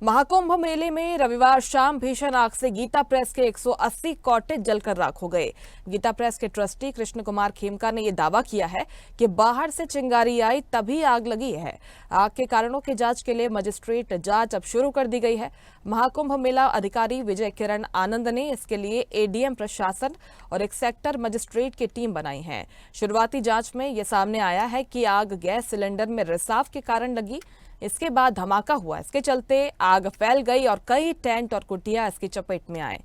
महाकुंभ मेले में रविवार शाम भीषण आग से गीता प्रेस के 180 कॉटेज जलकर राख हो गए। गीता प्रेस के ट्रस्टी कृष्ण कुमार खेमका ने यह दावा किया है कि बाहर से चिंगारी आई तभी आग लगी है। आग के कारणों की जांच के लिए मजिस्ट्रेट जांच अब शुरू कर दी गई है। महाकुंभ मेला अधिकारी विजय किरण आनंद ने इसके लिए एडीएम प्रशासन और एक सेक्टर मजिस्ट्रेट की टीम बनाई है। शुरुआती जांच में यह सामने आया है कि आग गैस सिलेंडर में रिसाव के कारण लगी। इसके बाद धमाका हुआ। इसके चलते आग फैल गई और कई टेंट और कुटिया इसकी चपेट में आए।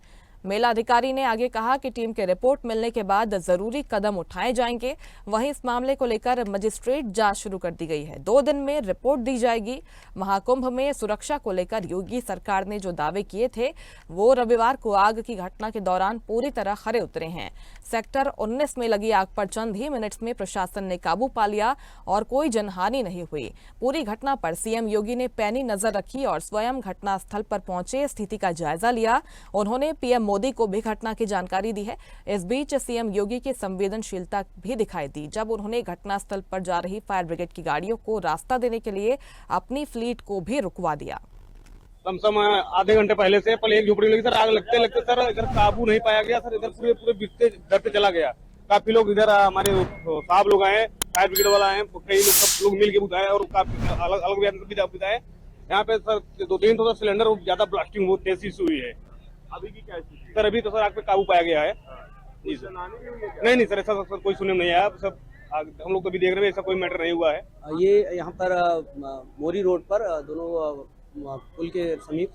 मेला अधिकारी ने आगे कहा कि टीम के रिपोर्ट मिलने के बाद जरूरी कदम उठाए जाएंगे। वहीं इस मामले को लेकर मजिस्ट्रेट जांच शुरू कर दी गई है। 2 दिन में रिपोर्ट दी जाएगी। महाकुंभ में सुरक्षा को लेकर योगी सरकार ने जो दावे किए थे वो रविवार को आग की घटना के दौरान पूरी तरह खरे उतरे हैं। सेक्टर 19 में लगी आग पर चंद ही मिनट्स में प्रशासन ने काबू पा लिया और कोई जनहानि नहीं हुई। पूरी घटना पर सीएम योगी ने पैनी नजर रखी और स्वयं घटनास्थल पर पहुंचे स्थिति का जायजा लिया। उन्होंने पीएम मोदी को भी घटना की जानकारी दी है। इस बीच सीएम योगी की संवेदनशीलता भी दिखाई दी जब उन्होंने घटनास्थल पर जा रही फायर ब्रिगेड की गाड़ियों को रास्ता देने के लिए अपनी फ्लीट को भी रुकवा दिया। कम से कम आधे घंटे पहले से एक झोपड़ी लगी सर। आग लगते लगते सर इधर काबू नहीं पाया गया सर। इधर पूरे पूरे बिकते घर पे चला गया। काफी लोग इधर हमारे साहब लोग आए, फायर ब्रिगेड वाला आए, कई लोग सब लोग मिल के बुझाए और काफी अलग अलग भी बुझाए। यहाँ पे सर 2-3 तो सिलेंडर ज्यादा ब्लास्टिंग बहुत तेजी से हुई है। अभी की क्या स्थिति सर? अभी तो सर आग पे काबू पाया गया है। जी सर। नहीं सर, ऐसा सर कोई सुनने में नहीं आया। सब हम लोग तो भी देख रहे हैं, ऐसा कोई मैटर नहीं हुआ है। ये यहाँ पर मोरी रोड पर दोनों पुल के समीप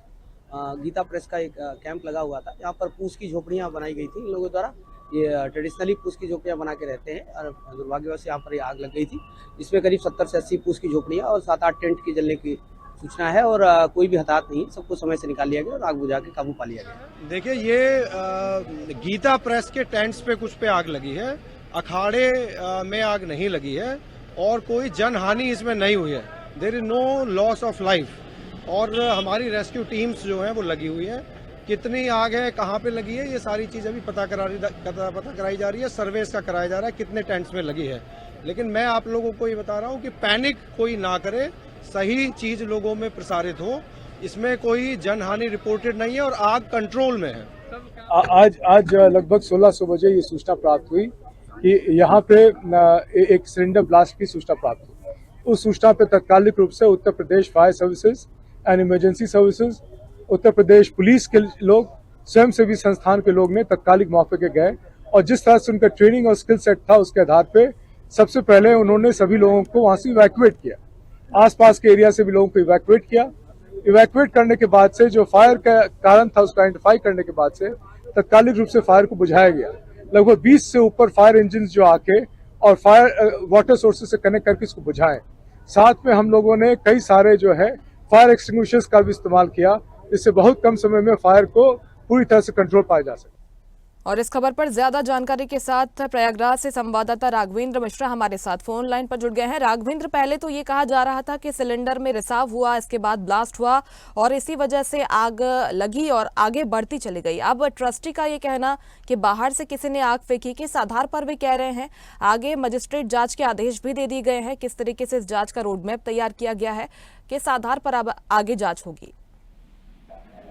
गीता प्रेस का एक कैंप लगा हुआ था। यहाँ पर पूस की झोपड़ियाँ बनाई गई थी इन लोगों द्वारा। ये ट्रेडिशनली पूस की झोपड़ियाँ बना के रहते हैं और दुर्भाग्यवश यहाँ पर ये आग लग गई थी। इसमें करीब 70 से 80 पूस की झोपड़ियाँ और 7-8 टेंट की जलने की सूचना है और कोई भी हताहत नहीं। सबको समय से निकाल लिया गया और आग बुझा के काबू पा लिया गया। देखिए, ये गीता प्रेस के टेंट्स पे कुछ पे आग लगी है। अखाड़े में आग नहीं लगी है और कोई जनहानि इसमें नहीं हुई है। There is no loss of life. और हमारी रेस्क्यू टीम्स जो हैं वो लगी हुई है। कितनी आग है, कहाँ पे लगी है, ये सारी चीज़ अभी पता कराई जा रही है। सर्वे इसका कराया जा रहा है कितने टेंट्स में लगी है। लेकिन मैं आप लोगों को ये बता रहा हूँ कि पैनिक कोई ना करे, सही चीज लोगों में प्रसारित हो। इसमें कोई जनहानि रिपोर्टेड नहीं है और आग कंट्रोल में है। आज लगभग 1600 बजे ये सूचना प्राप्त हुई कि यहाँ पे एक सिलेंडर ब्लास्ट की सूचना प्राप्त हुई। उस सूचना पे तात्कालिक रूप से Uttar Pradesh fire services and emergency services, Uttar Pradesh police के लोग, स्वयंसेवी संस्थान के लोग ने तत्कालिक मौके पे गए और जिस तरह से उनका ट्रेनिंग और स्किल सेट था उसके आधार पे सबसे पहले उन्होंने सभी लोगों को वहां से इवैक्यूएट किया। आसपास के एरिया से भी लोगों को इवैक्यूएट किया। इवैक्यूएट करने के बाद से जो फायर का कारण था उसको आइडेंटिफाई करने के बाद से तत्कालिक रूप से फायर को बुझाया गया। लगभग 20 से ऊपर फायर इंजन जो आके और फायर वाटर सोर्सेज से कनेक्ट करके इसको बुझाएं। साथ में हम लोगों ने कई सारे जो है फायर एक्सटिंग्विशर्स का भी इस्तेमाल किया, जिससे बहुत कम समय में फायर को पूरी तरह से कंट्रोल पाया जा सके। और इस खबर पर ज्यादा जानकारी के साथ प्रयागराज से संवाददाता राघवेंद्र मिश्रा हमारे साथ फोन लाइन पर जुड़ गए हैं। राघवेंद्र, पहले तो ये कहा जा रहा था कि सिलेंडर में रिसाव हुआ, इसके बाद ब्लास्ट हुआ और इसी वजह से आग लगी और आगे बढ़ती चली गई। अब ट्रस्टी का ये कहना कि बाहर से किसी ने आग फेंकी, किस आधार पर भी कह रहे हैं? आगे मजिस्ट्रेट जांच के आदेश भी दे दिए गए हैं। किस तरीके से इस जांच का रोडमैप तैयार किया गया है, किस आधार पर अब आगे जांच होगी?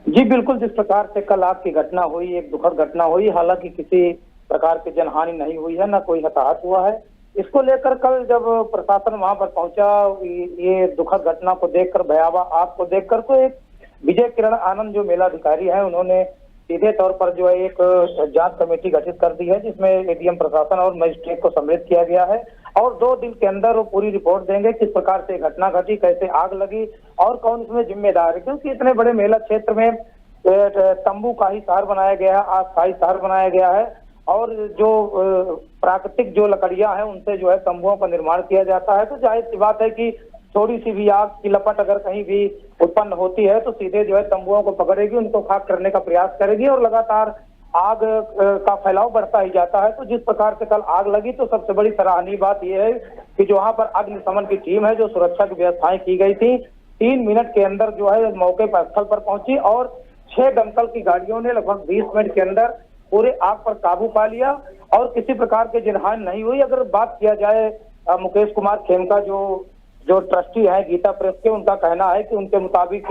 जी बिल्कुल, जिस प्रकार से कल आग की घटना हुई, एक दुखद घटना हुई। हालांकि किसी प्रकार की जनहानि नहीं हुई है, न कोई हताहत हुआ है। इसको लेकर कल जब प्रशासन वहां पर पहुंचा, ये दुखद घटना को देखकर, भयावह आग को देखकर, तो एक विजय किरण आनंद जो मेला अधिकारी है उन्होंने सीधे तौर पर जो है एक जांच कमेटी गठित कर दी है, जिसमें एडीएम प्रशासन और मजिस्ट्रेट को सम्मिलित किया गया है और 2 दिन के अंदर वो पूरी रिपोर्ट देंगे किस प्रकार से घटना घटी, कैसे आग लगी और कौन इसमें जिम्मेदार है। क्योंकि इतने बड़े मेला क्षेत्र में तंबू का ही शहर बनाया गया है, अस्थायी शहर बनाया गया है और जो प्राकृतिक जो लकड़ियां हैं उनसे जो है तंबुओं का निर्माण किया जाता है। तो जाहिर सी बात है कि थोड़ी सी भी आग की लपट अगर कहीं भी उत्पन्न होती है तो सीधे जो है तंबुओं को पकड़ेगी, उनको खाक करने का प्रयास करेगी और लगातार आग का फैलाव बढ़ता ही जाता है। तो जिस प्रकार से कल आग लगी तो सबसे बड़ी सराहनीय बात यह है कि जो वहां पर अग्निशमन की टीम है, जो सुरक्षा की व्यवस्थाएं की गई थी, 3 मिनट के अंदर जो है मौके पर स्थल पर पहुंची और 6 दमकल की गाड़ियों ने लगभग 20 मिनट के अंदर पूरे आग पर काबू पा लिया और किसी प्रकार की जनहानि नहीं हुई। अगर बात किया जाए मुकेश कुमार खेमका जो ट्रस्टी है गीता प्रेस के, उनका कहना है कि उनके मुताबिक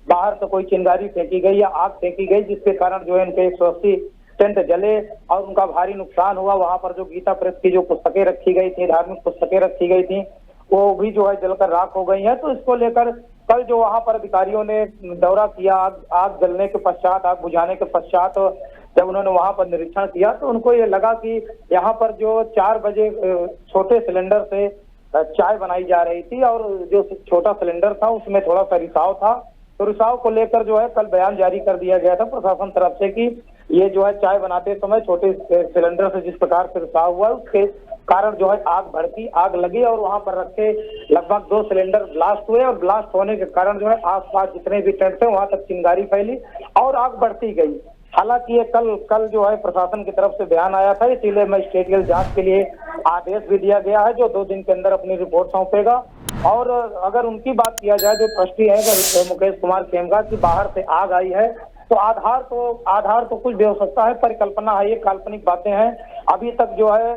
बाहर से कोई चिंगारी फेंकी गई या आग फेंकी गई, जिसके कारण जो है इनके 180 टेंट जले और उनका भारी नुकसान हुआ। वहां पर जो गीता प्रेस की जो पुस्तकें रखी गई थी, धार्मिक पुस्तकें रखी गई थी, वो भी जो है जलकर राख हो गई है। तो इसको लेकर कल जो वहां पर अधिकारियों ने दौरा किया, आग जलने के पश्चात, आग बुझाने के पश्चात जब उन्होंने वहां पर निरीक्षण किया तो उनको ये लगा कि यहाँ पर जो 4 बजे छोटे सिलेंडर से चाय बनाई जा रही थी और जो छोटा सिलेंडर था उसमें थोड़ा सा रिसाव था। तो रिसाव को लेकर जो है कल बयान जारी कर दिया गया था प्रशासन तरफ से कि ये जो है चाय बनाते समय छोटे सिलेंडर से जिस प्रकार से रिसाव हुआ उसके कारण जो है आग भड़की, आग लगी और वहां पर रखे लगभग 2 सिलेंडर ब्लास्ट हुए और ब्लास्ट होने के कारण जो है आसपास जितने भी टेंट थे वहां तक चिंगारी फैली और आग बढ़ती गई। हालांकि ये कल जो है प्रशासन की तरफ से बयान आया था, इसीलिए मजिस्ट्रेटियल जांच के लिए आदेश भी दिया गया है जो 2 दिन के अंदर अपनी रिपोर्ट सौंपेगा। और अगर उनकी बात किया जाए जो ट्रस्टी है मुकेश कुमार खेमका की बाहर से आग आई है तो आधार तो कुछ भी हो सकता है, परिकल्पना है, ये काल्पनिक बातें हैं। अभी तक जो है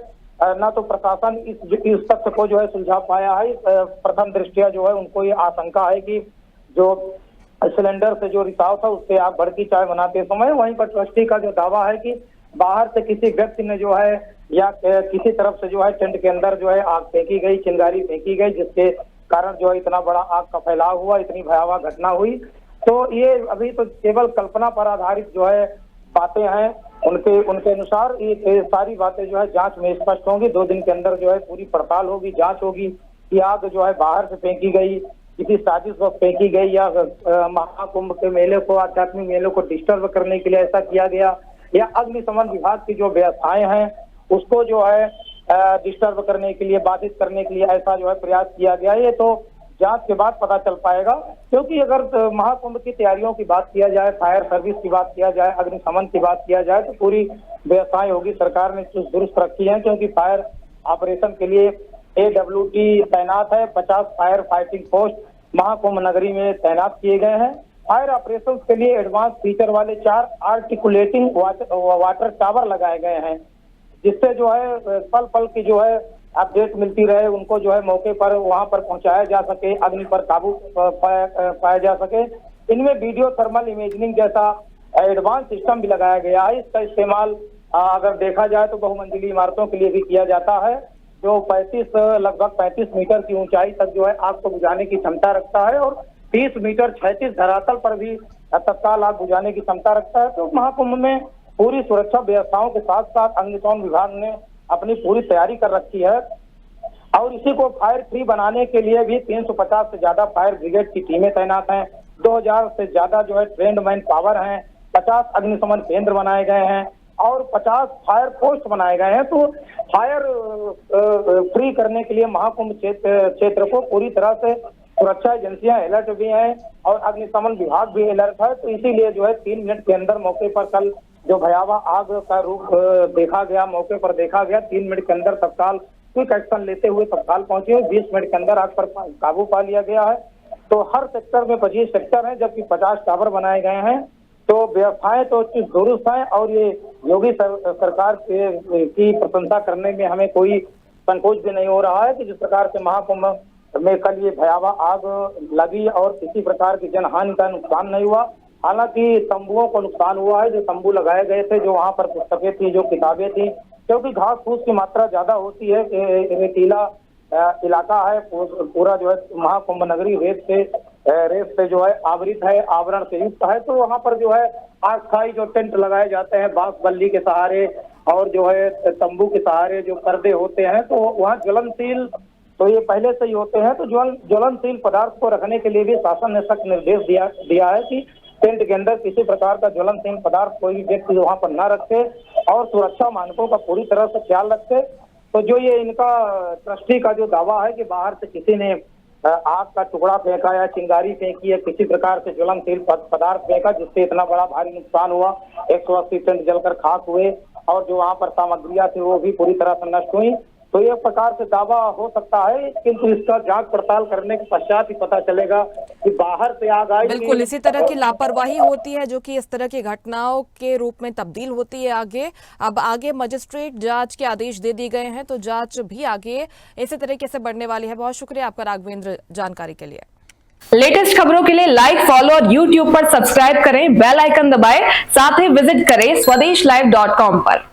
ना तो प्रशासन इस तथ्य को जो है सुलझा पाया है। प्रथम दृष्टिया जो है उनको ये आशंका है कि जो सिलेंडर से जो रिसाव था उससे आग भड़की चाय बनाते समय। वहीं पर ट्रस्टी का जो दावा है कि बाहर से किसी व्यक्ति ने जो है या किसी तरफ से जो है टेंट के अंदर जो है आग फेंकी गई, चिंगारी फेंकी गई, जिसके कारण जो है इतना बड़ा आग का फैलाव हुआ, इतनी भयावह घटना हुई। तो ये अभी तो केवल कल्पना पर आधारित जो है बातें हैं। उनके अनुसार ये सारी बातें जो है जांच में स्पष्ट होंगी। 2 दिन के अंदर जो है पूरी पड़ताल होगी, जांच होगी कि आग जो है बाहर से फेंकी गई, किसी साजिश वक्त फेंकी गई या महाकुंभ के मेले को, आध्यात्मिक मेले को डिस्टर्ब करने के लिए ऐसा किया गया या अग्निशमन विभाग की जो व्यवस्थाएं हैं उसको जो है डिस्टर्ब करने के लिए, बाधित करने के लिए ऐसा जो है प्रयास किया गया। ये तो जांच के बाद पता चल पाएगा, क्योंकि अगर महाकुंभ की तैयारियों की बात किया जाए, फायर सर्विस की बात किया जाए, अग्निशमन की बात किया जाए तो पूरी व्यवस्थाएं होगी। सरकार ने कुछ दुरुस्त रखी है क्योंकि फायर ऑपरेशन के लिए AWT तैनात है। 50 फायर फाइटिंग पोस्ट महाकुंभ नगरी में तैनात किए गए हैं। फायर ऑपरेशन के लिए एडवांस फीचर वाले 4 आर्टिकुलेटिंग वाटर टावर लगाए गए हैं, जिससे जो है पल पल की जो है अपडेट मिलती रहे, उनको जो है मौके पर वहां पर पहुंचाया जा सके, अग्नि पर काबू पाया जा सके। इनमें वीडियो थर्मल इमेजिंग जैसा एडवांस सिस्टम भी लगाया गया है। इसका इस्तेमाल अगर देखा जाए तो बहुमंजिली इमारतों के लिए भी किया जाता है, जो लगभग 35 मीटर की ऊंचाई तक जो है आग को बुझाने की क्षमता रखता है और 30 मीटर क्षैतिज धरातल पर भी तत्काल आग बुझाने की क्षमता रखता है। तो महाकुंभ में पूरी सुरक्षा व्यवस्थाओं के साथ साथ अग्निशमन विभाग ने अपनी पूरी तैयारी कर रखी है और इसी को फायर फ्री बनाने के लिए भी 350 से ज्यादा फायर ब्रिगेड की टीमें तैनात हैं। 2000 से ज्यादा जो है ट्रेंड मैन पावर हैं। 50 अग्निशमन केंद्र बनाए गए हैं और 50 फायर पोस्ट बनाए गए हैं। तो फायर फ्री करने के लिए महाकुंभ क्षेत्र को पूरी तरह से सुरक्षा एजेंसियां अलर्ट भी हैं और अग्निशमन विभाग भी अलर्ट है। तो इसीलिए जो है 3 मिनट के अंदर मौके पर कल जो भयावह आग का रूप देखा गया, मौके पर देखा गया, 3 मिनट के अंदर तत्काल क्विक एक्शन लेते हुए तत्काल पहुंचे। 20 मिनट के अंदर आग पर काबू पा लिया गया है। तो हर सेक्टर में 25 सेक्टर हैं, जबकि 50 टावर बनाए गए हैं। तो व्यवस्थाएं तो दुरुस्त हैं और ये योगी सरकार की प्रशंसा करने में हमें कोई संकोच भी नहीं हो रहा है कि जिस प्रकार से महाकुंभ में कल ये भयावह आग लगी और किसी प्रकार की जनहानि का नुकसान नहीं हुआ। हालांकि तंबुओं को नुकसान हुआ है, जो तंबू लगाए गए थे, जो वहां पर पुस्तकें थी, जो किताबें थी, क्योंकि घास फूस की मात्रा ज्यादा होती है, रेतीला इलाका है पूरा जो है महाकुंभ नगरी रेत से जो है आवृत है, आवरण से युक्त है। तो वहां पर जो है अस्थायी जो टेंट लगाए जाते हैं बांस बल्ली के सहारे और जो है तंबू के सहारे जो पर्दे होते हैं, तो वहाँ ज्वलनशील तो ये पहले से ही होते हैं। तो ज्वलनशील पदार्थ को रखने के लिए भी शासन ने सख्त निर्देश दिया है कि टेंट के अंदर किसी प्रकार का ज्वलनशील पदार्थ कोई भी व्यक्ति वहां पर न रखे और सुरक्षा मानकों का पूरी तरह से ख्याल रखे। तो जो ये इनका ट्रस्टी का जो दावा है कि बाहर से किसी ने आग का टुकड़ा फेंका या चिंगारी फेंकी या किसी प्रकार से ज्वलनशील पदार्थ फेंका जिससे इतना बड़ा भारी नुकसान हुआ, 180 टेंट जलकर खाक हुए और जो वहां पर सामग्रियां थी वो भी पूरी तरह से नष्ट हुई। तो ये प्रकार से दावा हो सकता है, किंतु इसका जांच पड़ताल करने के पश्चात ही पता चलेगा कि बाहर से आग आई। बिल्कुल इसी तरह की लापरवाही होती है जो कि इस तरह की घटनाओं के रूप में तब्दील होती है आगे। अब आगे मजिस्ट्रेट जांच के आदेश दे दिए गए हैं, तो जांच भी आगे इसी तरीके से बढ़ने वाली है। बहुत शुक्रिया आपका राघवेंद्र जानकारी के लिए। लेटेस्ट खबरों के लिए लाइक, फॉलो और यूट्यूब पर सब्सक्राइब करें, बेल आइकन दबाएं, साथ ही विजिट करें swedeshlive.com पर।